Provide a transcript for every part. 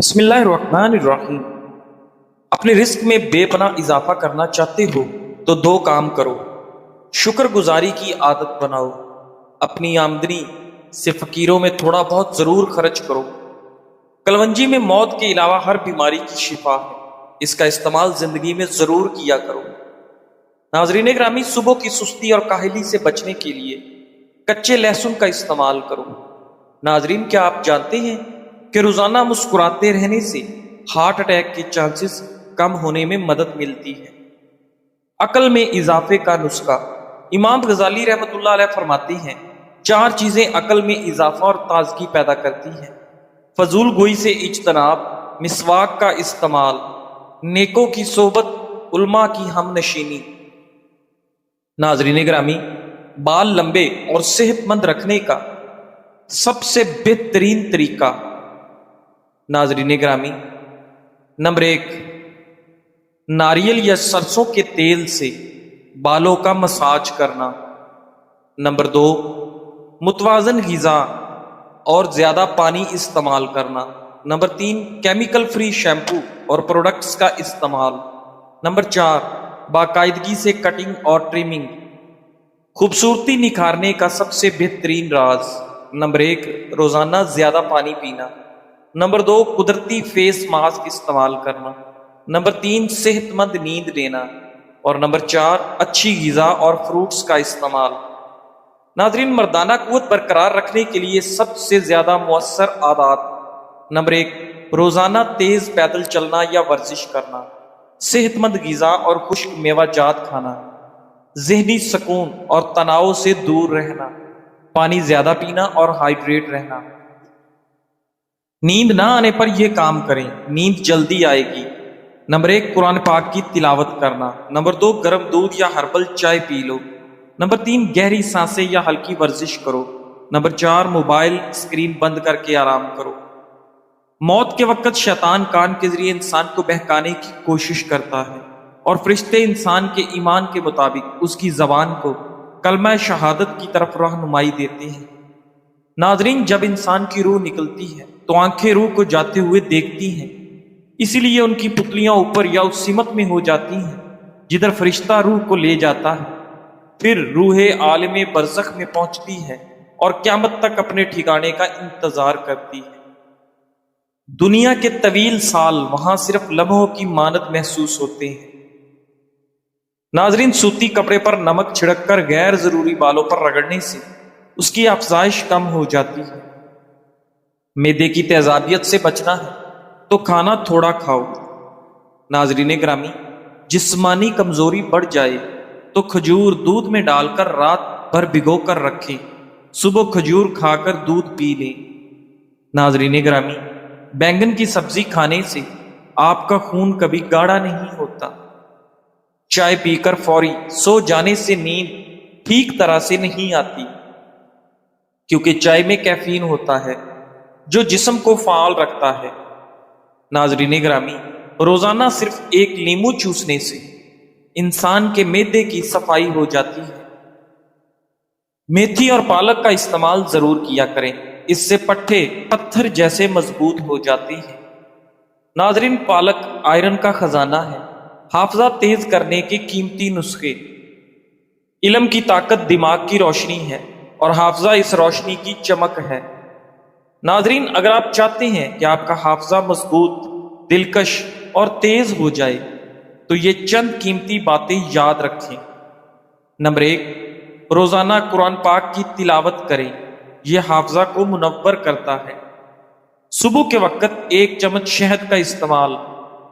بسم اللہ الرحمن الرحیم۔ اپنے رزق میں بے پناہ اضافہ کرنا چاہتے ہو تو دو کام کرو۔ شکر گزاری کی عادت بناؤ، اپنی آمدنی سے فقیروں میں تھوڑا بہت ضرور خرچ کرو۔ کلونجی میں موت کے علاوہ ہر بیماری کی شفا ہے، اس کا استعمال زندگی میں ضرور کیا کرو۔ ناظرین گرامی، صبح کی سستی اور کاہلی سے بچنے کے لیے کچے لہسن کا استعمال کرو۔ ناظرین، کیا آپ جانتے ہیں کہ روزانہ مسکراتے رہنے سے ہارٹ اٹیک کے چانسز کم ہونے میں مدد ملتی ہے؟ عقل میں اضافے کا نسخہ۔ امام غزالی رحمۃ اللہ علیہ فرماتے ہیں، چار چیزیں عقل میں اضافہ اور تازگی پیدا کرتی ہیں: فضول گوئی سے اجتناب، مسواک کا استعمال، نیکوں کی صحبت، علماء کی ہم نشینی۔ ناظرین گرامی، بال لمبے اور صحت مند رکھنے کا سب سے بہترین طریقہ، ناظرین گرامی، نمبر 1، ناریل یا سرسوں کے تیل سے بالوں کا مساج کرنا۔ نمبر 2، متوازن غذا اور زیادہ پانی استعمال کرنا۔ نمبر 3، کیمیکل فری شیمپو اور پروڈکٹس کا استعمال۔ نمبر 4، باقاعدگی سے کٹنگ اور ٹریمنگ۔ خوبصورتی نکھارنے کا سب سے بہترین راز: نمبر 1، روزانہ زیادہ پانی پینا۔ نمبر 2، قدرتی فیس ماسک استعمال کرنا۔ نمبر 3، صحت مند نیند لینا۔ اور نمبر 4، اچھی غذا اور فروٹس کا استعمال۔ ناظرین، مردانہ قوت برقرار رکھنے کے لیے سب سے زیادہ مؤثر عادات: نمبر 1، روزانہ تیز پیدل چلنا یا ورزش کرنا، صحت مند غذا اور خشک میوہ جات کھانا، ذہنی سکون اور تناؤ سے دور رہنا، پانی زیادہ پینا اور ہائیڈریٹ رہنا۔ نیند نہ آنے پر یہ کام کریں، نیند جلدی آئے گی۔ نمبر 1، قرآن پاک کی تلاوت کرنا۔ نمبر 2، گرم دودھ یا ہربل چائے پی لو۔ نمبر 3، گہری سانسیں یا ہلکی ورزش کرو۔ نمبر 4، موبائل اسکرین بند کر کے آرام کرو۔ موت کے وقت شیطان کان کے ذریعے انسان کو بہکانے کی کوشش کرتا ہے، اور فرشتے انسان کے ایمان کے مطابق اس کی زبان کو کلمہ شہادت کی طرف رہنمائی دیتے ہیں۔ ناظرین، جب انسان کی روح نکلتی ہے تو آنکھیں روح کو جاتے ہوئے دیکھتی ہیں، اسی لیے ان کی پتلیاں اوپر یا اس سمت میں ہو جاتی ہیں جدھر فرشتہ روح کو لے جاتا ہے۔ پھر روح عالم برزخ میں پہنچتی ہے اور قیامت تک اپنے ٹھکانے کا انتظار کرتی ہے۔ دنیا کے طویل سال وہاں صرف لمحوں کی مانند محسوس ہوتے ہیں۔ ناظرین، سوتی کپڑے پر نمک چھڑک کر غیر ضروری بالوں پر رگڑنے سے اس کی افزائش کم ہو جاتی ہے۔ معدے کی تیزابیت سے بچنا ہے تو کھانا تھوڑا کھاؤ۔ ناظرین گرامی، جسمانی کمزوری بڑھ جائے تو کھجور دودھ میں ڈال کر رات بھر بھگو کر رکھیں، صبح کھجور کھا کر دودھ پی لیں۔ ناظرین گرامی، بینگن کی سبزی کھانے سے آپ کا خون کبھی گاڑھا نہیں ہوتا۔ چائے پی کر فوری سو جانے سے نیند ٹھیک طرح سے نہیں آتی، کیونکہ چائے میں کیفین ہوتا ہے جو جسم کو فعال رکھتا ہے۔ ناظرین گرامی، روزانہ صرف ایک لیمو چوسنے سے انسان کے معدے کی صفائی ہو جاتی ہے۔ میتھی اور پالک کا استعمال ضرور کیا کریں، اس سے پٹھے پتھر جیسے مضبوط ہو جاتے ہیں۔ ناظرین، پالک آئرن کا خزانہ ہے۔ حافظہ تیز کرنے کے قیمتی نسخے: علم کی طاقت دماغ کی روشنی ہے اور حافظہ اس روشنی کی چمک ہے۔ ناظرین، اگر آپ چاہتے ہیں کہ آپ کا حافظہ مضبوط، دلکش اور تیز ہو جائے تو یہ چند قیمتی باتیں یاد رکھیں۔ نمبر 1، روزانہ قرآن پاک کی تلاوت کریں، یہ حافظہ کو منور کرتا ہے۔ صبح کے وقت 1 چمچ شہد کا استعمال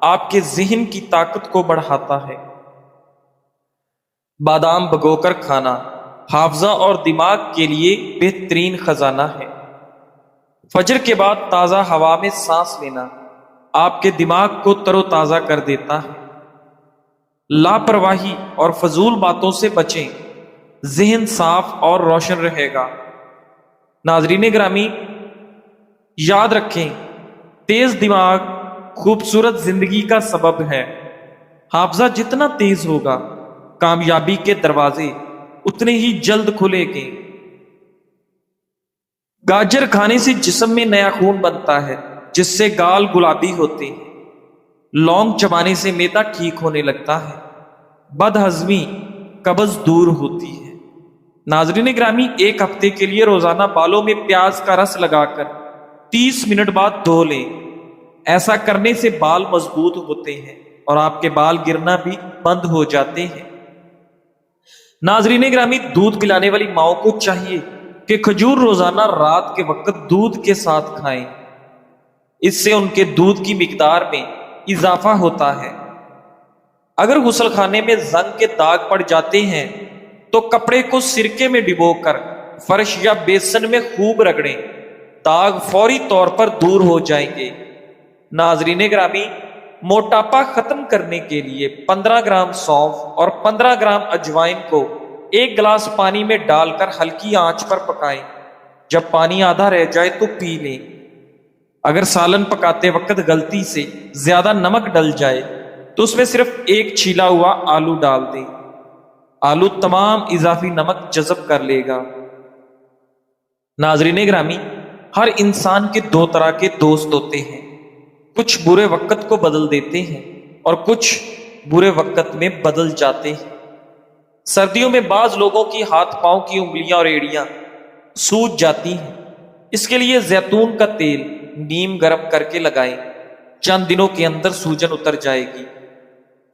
آپ کے ذہن کی طاقت کو بڑھاتا ہے۔ بادام بھگو کر کھانا حافظہ اور دماغ کے لیے بہترین خزانہ ہے۔ فجر کے بعد تازہ ہوا میں سانس لینا آپ کے دماغ کو تر و تازہ کر دیتا ہے۔ لاپرواہی اور فضول باتوں سے بچیں، ذہن صاف اور روشن رہے گا۔ ناظرین گرامی، یاد رکھیں، تیز دماغ خوبصورت زندگی کا سبب ہے۔ حافظہ جتنا تیز ہوگا، کامیابی کے دروازے اتنے ہی جلد کھلیں گے۔ گاجر کھانے سے جسم میں نیا خون بنتا ہے جس سے گال گلابی ہوتے ہیں۔ لونگ چبانے سے معدہ ٹھیک ہونے لگتا ہے، بد ہضمی قبض دور ہوتی ہے۔ ناظرین گرامی، ایک ہفتے کے لیے روزانہ بالوں میں پیاز کا رس لگا کر 30 منٹ بعد دھو لیں۔ ایسا کرنے سے بال مضبوط ہوتے ہیں اور آپ کے بال گرنا بھی بند ہو جاتے ہیں۔ ناظرین گرامی، دودھ پلانے والی ماؤں کو چاہیے کہ کھجور روزانہ رات کے وقت دودھ کے ساتھ کھائیں۔ اس سے ان کے دودھ کی مقدار میں اضافہ ہوتا ہے۔ اگر غسل خانے میں زنگ کے داغ پڑ جاتے ہیں تو کپڑے کو سرکے میں ڈبو کر فرش یا بیسن میں خوب رگڑیں، داغ فوری طور پر دور ہو جائیں گے۔ ناظرین گرامی، موٹاپا ختم کرنے کے لیے 15 گرام سونف اور 15 گرام اجوائن کو ایک گلاس پانی میں ڈال کر ہلکی آنچ پر پکائیں۔ جب پانی آدھا رہ جائے تو پی لیں۔ اگر سالن پکاتے وقت غلطی سے زیادہ نمک ڈل جائے تو اس میں صرف ایک چھیلا ہوا آلو ڈال دیں۔ آلو تمام اضافی نمک جذب کر لے گا۔ ناظرین گرامی، ہر انسان کے دو طرح کے دوست ہوتے ہیں، کچھ برے وقت کو بدل دیتے ہیں اور کچھ برے وقت میں بدل جاتے ہیں۔ سردیوں میں بعض لوگوں کی ہاتھ پاؤں کی انگلیاں اور ایڑیاں سوج جاتی ہیں۔ اس کے لیے زیتون کا تیل نیم گرم کر کے لگائیں، چند دنوں کے اندر سوجن اتر جائے گی۔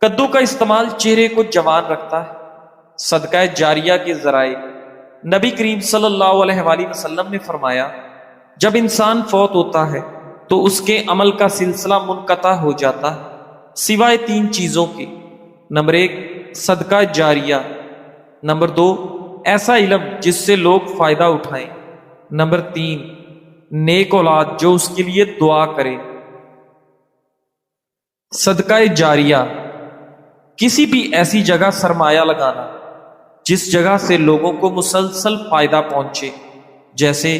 کدو کا استعمال چہرے کو جوان رکھتا ہے۔ صدقہ جاریہ کے ذرائع، نبی کریم صلی اللہ علیہ وآلہ وسلم نے فرمایا، جب انسان فوت ہوتا ہے تو اس کے عمل کا سلسلہ منقطع ہو جاتا ہے سوائے 3 چیزوں کے۔ نمبر 1 صدقہ جاریہ، نمبر 2 ایسا علم جس سے لوگ فائدہ اٹھائیں، نمبر 3 نیک اولاد جو اس کے لیے دعا کرے۔ صدقہ جاریہ، کسی بھی ایسی جگہ سرمایہ لگانا جس جگہ سے لوگوں کو مسلسل فائدہ پہنچے، جیسے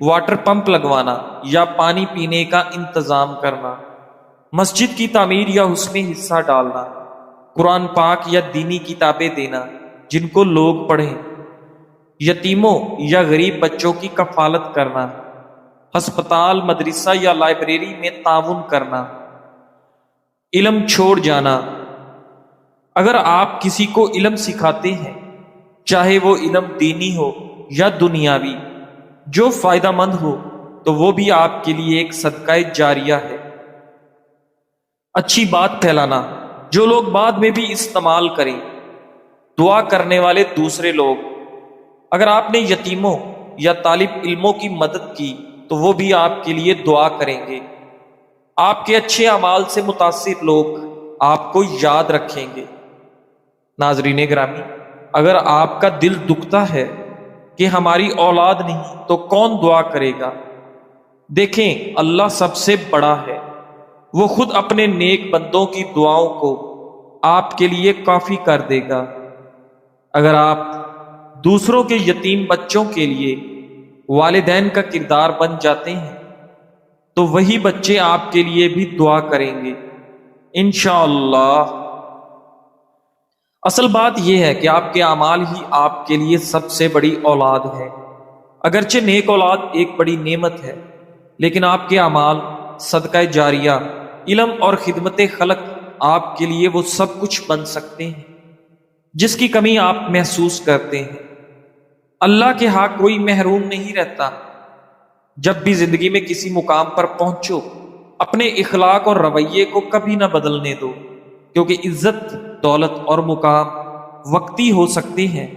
واٹر پمپ لگوانا یا پانی پینے کا انتظام کرنا، مسجد کی تعمیر یا اس میں حصہ ڈالنا، قرآن پاک یا دینی کتابیں دینا جن کو لوگ پڑھیں، یتیموں یا غریب بچوں کی کفالت کرنا، ہسپتال، مدرسہ یا لائبریری میں تعاون کرنا، علم چھوڑ جانا۔ اگر آپ کسی کو علم سکھاتے ہیں، چاہے وہ علم دینی ہو یا دنیاوی، جو فائدہ مند ہو، تو وہ بھی آپ کے لیے ایک صدقہ جاریہ ہے۔ اچھی بات پھیلانا جو لوگ بعد میں بھی استعمال کریں، دعا کرنے والے دوسرے لوگ۔ اگر آپ نے یتیموں یا طالب علموں کی مدد کی تو وہ بھی آپ کے لیے دعا کریں گے۔ آپ کے اچھے اعمال سے متاثر لوگ آپ کو یاد رکھیں گے۔ ناظرین گرامی، اگر آپ کا دل دکھتا ہے کہ ہماری اولاد نہیں تو کون دعا کرے گا؟ دیکھیں، اللہ سب سے بڑا ہے، وہ خود اپنے نیک بندوں کی دعاؤں کو آپ کے لیے کافی کر دے گا۔ اگر آپ دوسروں کے یتیم بچوں کے لیے والدین کا کردار بن جاتے ہیں تو وہی بچے آپ کے لیے بھی دعا کریں گے انشاءاللہ۔ اصل بات یہ ہے کہ آپ کے اعمال ہی آپ کے لیے سب سے بڑی اولاد ہے۔ اگرچہ نیک اولاد ایک بڑی نعمت ہے، لیکن آپ کے اعمال، صدقہ جاریہ، علم اور خدمت خلق آپ کے لیے وہ سب کچھ بن سکتے ہیں جس کی کمی آپ محسوس کرتے ہیں۔ اللہ کے ہاں کوئی محروم نہیں رہتا۔ جب بھی زندگی میں کسی مقام پر پہنچو، اپنے اخلاق اور رویے کو کبھی نہ بدلنے دو، کیونکہ عزت، دولت اور مقام وقتی ہو سکتے ہیں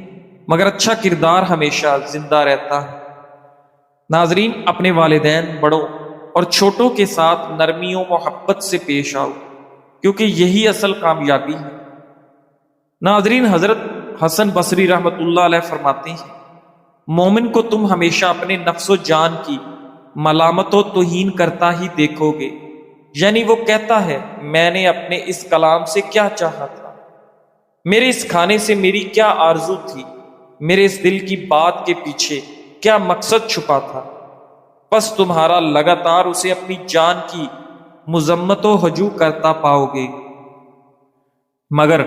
مگر اچھا کردار ہمیشہ زندہ رہتا ہے۔ ناظرین، اپنے والدین، بڑوں اور چھوٹوں کے ساتھ نرمی و محبت سے پیش آؤ، کیونکہ یہی اصل کامیابی ہے۔ ناظرین، حضرت حسن بصری رحمۃ اللہ علیہ فرماتے ہیں، مومن کو تم ہمیشہ اپنے نفس و جان کی ملامت و توہین کرتا ہی دیکھو گے، یعنی وہ کہتا ہے، میں نے اپنے اس کلام سے کیا چاہا تھا، میرے اس کھانے سے میری کیا آرزو تھی، میرے اس دل کی بات کے پیچھے کیا مقصد چھپا تھا۔ پس تمہارا لگاتار اسے اپنی جان کی مذمت و ہجو کرتا پاؤ گے۔ مگر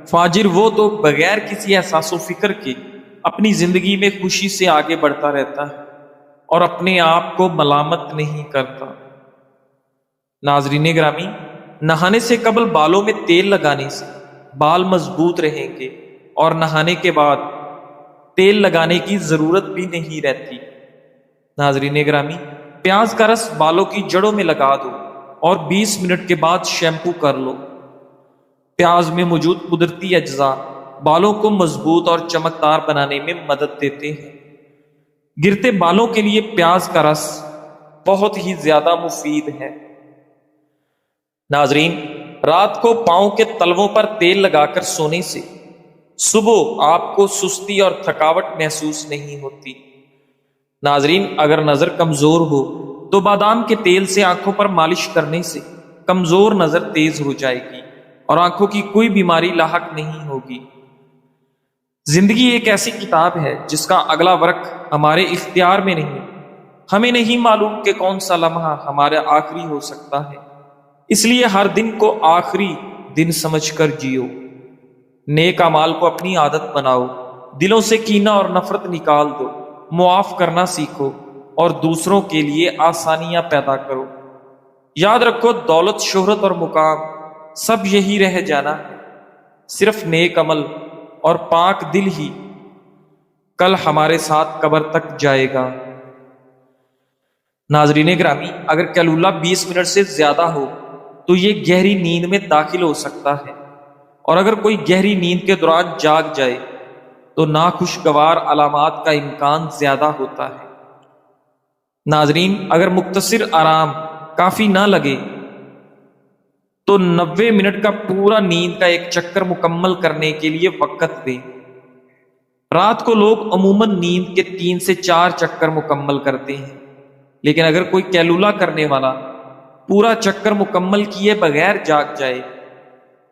فاجر وہ تو بغیر کسی احساس و فکر کے اپنی زندگی میں خوشی سے آگے بڑھتا رہتا ہے اور اپنے آپ کو ملامت نہیں کرتا۔ ناظرین گرامی، نہانے سے قبل بالوں میں تیل لگانے سے بال مضبوط رہیں گے اور نہانے کے بعد تیل لگانے کی ضرورت بھی نہیں رہتی۔ ناظرین گرامی، پیاز کا رس بالوں کی جڑوں میں لگا دو اور 20 منٹ کے بعد شیمپو کر لو۔ پیاز میں موجود قدرتی اجزاء بالوں کو مضبوط اور چمکدار بنانے میں مدد دیتے ہیں۔ گرتے بالوں کے لیے پیاز کا رس بہت ہی زیادہ مفید ہے۔ ناظرین، رات کو پاؤں کے تلووں پر تیل لگا کر سونے سے صبح آپ کو سستی اور تھکاوٹ محسوس نہیں ہوتی۔ ناظرین، اگر نظر کمزور ہو تو بادام کے تیل سے آنکھوں پر مالش کرنے سے کمزور نظر تیز ہو جائے گی اور آنکھوں کی کوئی بیماری لاحق نہیں ہوگی۔ زندگی ایک ایسی کتاب ہے جس کا اگلا ورق ہمارے اختیار میں نہیں۔ ہمیں نہیں معلوم کہ کون سا لمحہ ہمارا آخری ہو سکتا ہے، اس لیے ہر دن کو آخری دن سمجھ کر جیو۔ نیک اعمال کو اپنی عادت بناؤ، دلوں سے کینہ اور نفرت نکال دو، معاف کرنا سیکھو اور دوسروں کے لیے آسانیاں پیدا کرو۔ یاد رکھو، دولت، شہرت اور مقام سب یہی رہ جانا ہے، صرف نیک عمل اور پاک دل ہی کل ہمارے ساتھ قبر تک جائے گا۔ ناظرین گرامی، اگر کیلولہ 20 منٹ سے زیادہ ہو تو یہ گہری نیند میں داخل ہو سکتا ہے، اور اگر کوئی گہری نیند کے دوران جاگ جائے تو ناخوشگوار علامات کا امکان زیادہ ہوتا ہے۔ ناظرین، اگر مختصر آرام کافی نہ لگے تو 90 منٹ کا پورا نیند کا ایک چکر مکمل کرنے کے لیے وقت دیں۔ رات کو لوگ عموماً نیند کے 3 سے 4 چکر مکمل کرتے ہیں، لیکن اگر کوئی کیلولہ کرنے والا پورا چکر مکمل کیے بغیر جاگ جائے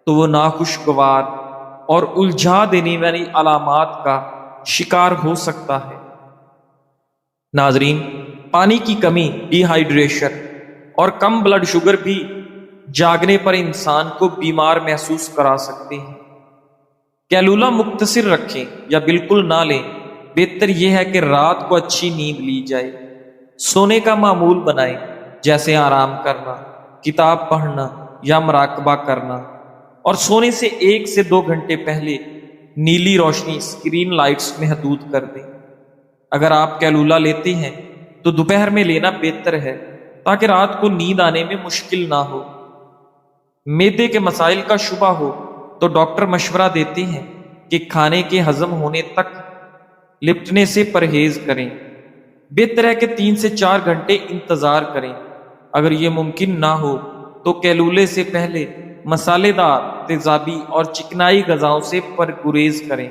تو وہ ناخوشگوار اور الجھا دینے والی علامات کا شکار ہو سکتا ہے۔ ناظرین، پانی کی کمی، ڈی ہائیڈریشن اور کم بلڈ شوگر بھی جاگنے پر انسان کو بیمار محسوس کرا سکتے ہیں۔ کیلولہ مختصر رکھیں یا بالکل نہ لیں، بہتر یہ ہے کہ رات کو اچھی نیند لی جائے۔ سونے کا معمول بنائیں، جیسے آرام کرنا، کتاب پڑھنا یا مراقبہ کرنا، اور سونے سے 1 سے 2 گھنٹے پہلے نیلی روشنی، اسکرین لائٹس محدود کر دیں۔ اگر آپ کیلولہ لیتے ہیں تو دوپہر میں لینا بہتر ہے تاکہ رات کو نیند آنے میں مشکل نہ ہو۔ معدے کے مسائل کا شبہ ہو تو ڈاکٹر مشورہ دیتے ہیں کہ کھانے کے ہضم ہونے تک لپٹنے سے پرہیز کریں۔ بہتر ہے کہ 3 سے 4 گھنٹے انتظار کریں۔ اگر یہ ممکن نہ ہو تو کیلولے سے پہلے مسالے دار، تیزابی اور چکنائی غذاؤں سے پرہیز کریں۔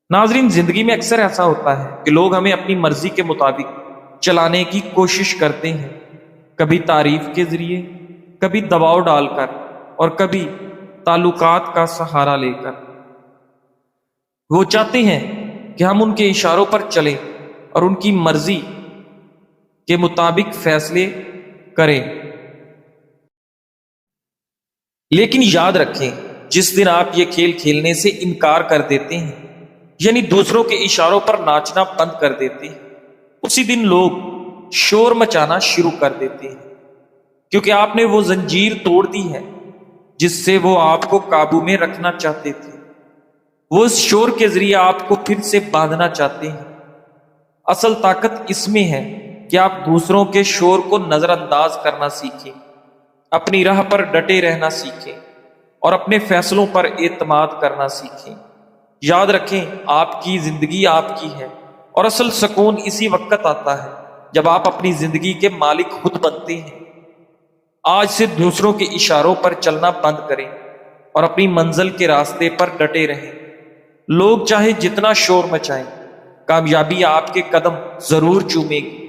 ناظرین، زندگی میں اکثر ایسا ہوتا ہے کہ لوگ ہمیں اپنی مرضی کے مطابق چلانے کی کوشش کرتے ہیں، کبھی تعریف کے ذریعے، کبھی دباؤ ڈال کر اور کبھی تعلقات کا سہارا لے کر۔ وہ چاہتے ہیں کہ ہم ان کے اشاروں پر چلیں اور ان کی مرضی کے مطابق فیصلے کریں۔ لیکن یاد رکھیں، جس دن آپ یہ کھیل کھیلنے سے انکار کر دیتے ہیں، یعنی دوسروں کے اشاروں پر ناچنا بند کر دیتے ہیں، اسی دن لوگ شور مچانا شروع کر دیتے ہیں، کیونکہ آپ نے وہ زنجیر توڑ دی ہے جس سے وہ آپ کو قابو میں رکھنا چاہتے تھے۔ وہ اس شور کے ذریعے آپ کو پھر سے باندھنا چاہتے ہیں۔ اصل طاقت اس میں ہے کہ آپ دوسروں کے شور کو نظر انداز کرنا سیکھیں، اپنی راہ پر ڈٹے رہنا سیکھیں اور اپنے فیصلوں پر اعتماد کرنا سیکھیں۔ یاد رکھیں، آپ کی زندگی آپ کی ہے، اور اصل سکون اسی وقت آتا ہے جب آپ اپنی زندگی کے مالک خود بنتے ہیں۔ آج سے دوسروں کے اشاروں پر چلنا بند کریں اور اپنی منزل کے راستے پر ڈٹے رہیں۔ لوگ چاہے جتنا شور مچائیں، کامیابی آپ کے قدم ضرور چومے گی۔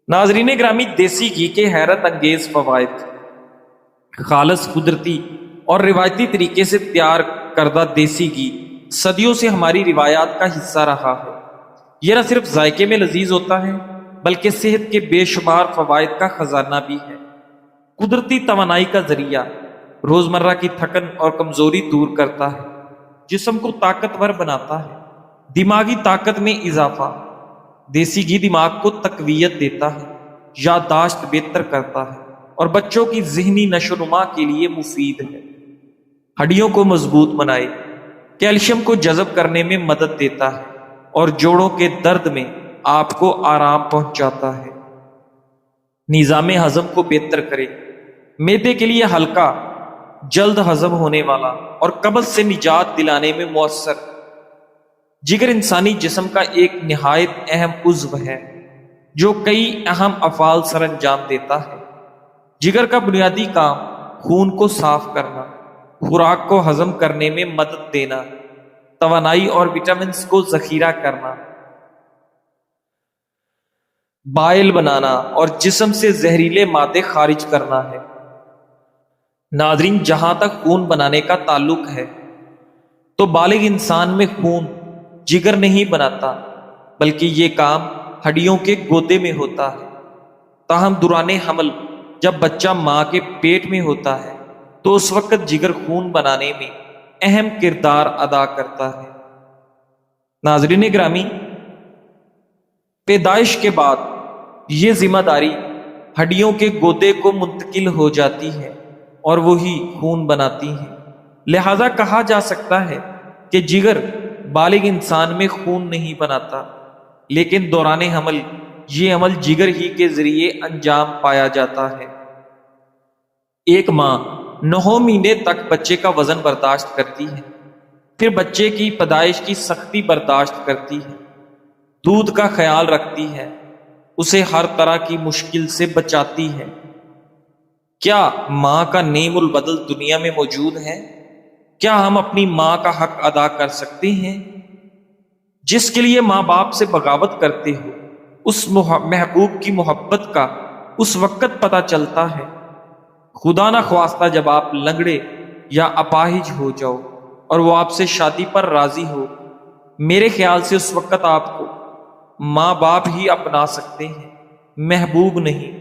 ناظرین گرامی، دیسی گھی کے حیرت انگیز فوائد۔ خالص، قدرتی اور روایتی طریقے سے تیار کردہ دیسی گھی صدیوں سے ہماری روایات کا حصہ رہا ہے۔ یہ نہ صرف ذائقے میں لذیذ ہوتا ہے بلکہ صحت کے بے شمار فوائد کا خزانہ بھی ہے۔ قدرتی توانائی کا ذریعہ، روزمرہ کی تھکن اور کمزوری دور کرتا ہے، جسم کو طاقتور بناتا ہے، دماغی طاقت میں اضافہ۔ دیسی گھی دماغ کو تقویت دیتا ہے، یادداشت بہتر کرتا ہے اور بچوں کی ذہنی نشو و نما کے لیے مفید ہے۔ ہڈیوں کو مضبوط بنائے، کیلشیم کو جذب کرنے میں مدد دیتا ہے اور جوڑوں کے درد میں آپ کو آرام پہنچاتا ہے۔ نظام ہضم کو بہتر کرے، معدے کے لیے ہلکا، جلد ہضم ہونے والا اور قبض سے نجات دلانے میں مؤثر۔ جگر انسانی جسم کا ایک نہایت اہم عضو ہے جو کئی اہم افعال سر انجام دیتا ہے۔ جگر کا بنیادی کام خون کو صاف کرنا، خوراک کو ہضم کرنے میں مدد دینا، توانائی اور وٹامنز کو ذخیرہ کرنا، بائل بنانا اور جسم سے زہریلے مادے خارج کرنا ہے۔ ناظرین، جہاں تک خون بنانے کا تعلق ہے تو بالغ انسان میں خون جگر نہیں بناتا، بلکہ یہ کام ہڈیوں کے گودے میں ہوتا ہے۔ تاہم دوران حمل جب بچہ ماں کے پیٹ میں ہوتا ہے تو اس وقت جگر خون بنانے میں اہم کردار ادا کرتا ہے۔ ناظرین گرامی، پیدائش کے بعد یہ ذمہ داری ہڈیوں کے گودے کو منتقل ہو جاتی ہے اور وہی خون بناتی ہے۔ لہذا کہا جا سکتا ہے کہ جگر بالغ انسان میں خون نہیں بناتا، لیکن دوران حمل یہ عمل جگر ہی کے ذریعے انجام پایا جاتا ہے۔ ایک ماں 9 مہینے تک بچے کا وزن برداشت کرتی ہے، پھر بچے کی پیدائش کی سختی برداشت کرتی ہے، دودھ کا خیال رکھتی ہے، اسے ہر طرح کی مشکل سے بچاتی ہے۔ کیا ماں کا نعم البدل دنیا میں موجود ہے؟ کیا ہم اپنی ماں کا حق ادا کر سکتے ہیں؟ جس کے لیے ماں باپ سے بغاوت کرتے ہو، اس محبوب کی محبت کا اس وقت پتہ چلتا ہے، خدا نہ خواستہ جب آپ لنگڑے یا اپاہج ہو جاؤ اور وہ آپ سے شادی پر راضی ہو۔ میرے خیال سے اس وقت آپ کو ماں باپ ہی اپنا سکتے ہیں، محبوب نہیں۔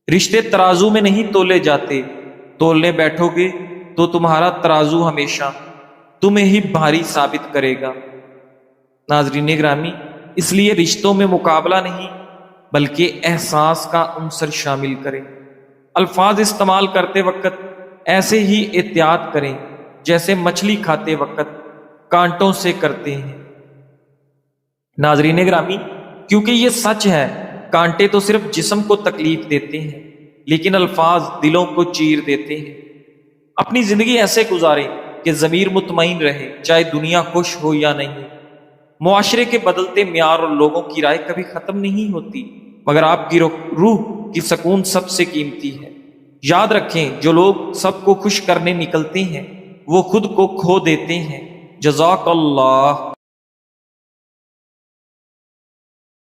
رشتے ترازو میں نہیں تولے جاتے، تولنے بیٹھو گے تو تمہارا ترازو ہمیشہ تمہیں ہی بھاری ثابت کرے گا۔ ناظرین گرامی، اس لیے رشتوں میں مقابلہ نہیں بلکہ احساس کا عنصر شامل کریں۔ الفاظ استعمال کرتے وقت ایسے ہی احتیاط کریں جیسے مچھلی کھاتے وقت کانٹوں سے کرتے ہیں۔ ناظرین گرامی، کیونکہ یہ سچ ہے، کانٹے تو صرف جسم کو تکلیف دیتے ہیں لیکن الفاظ دلوں کو چیر دیتے ہیں۔ اپنی زندگی ایسے گزاریں کہ ضمیر مطمئن رہے، چاہے دنیا خوش ہو یا نہیں۔ معاشرے کے بدلتے معیار اور لوگوں کی رائے کبھی ختم نہیں ہوتی، مگر آپ کی روح کی سکون سب سے قیمتی ہے۔ یاد رکھیں، جو لوگ سب کو خوش کرنے نکلتے ہیں وہ خود کو کھو دیتے ہیں۔ جزاک اللہ۔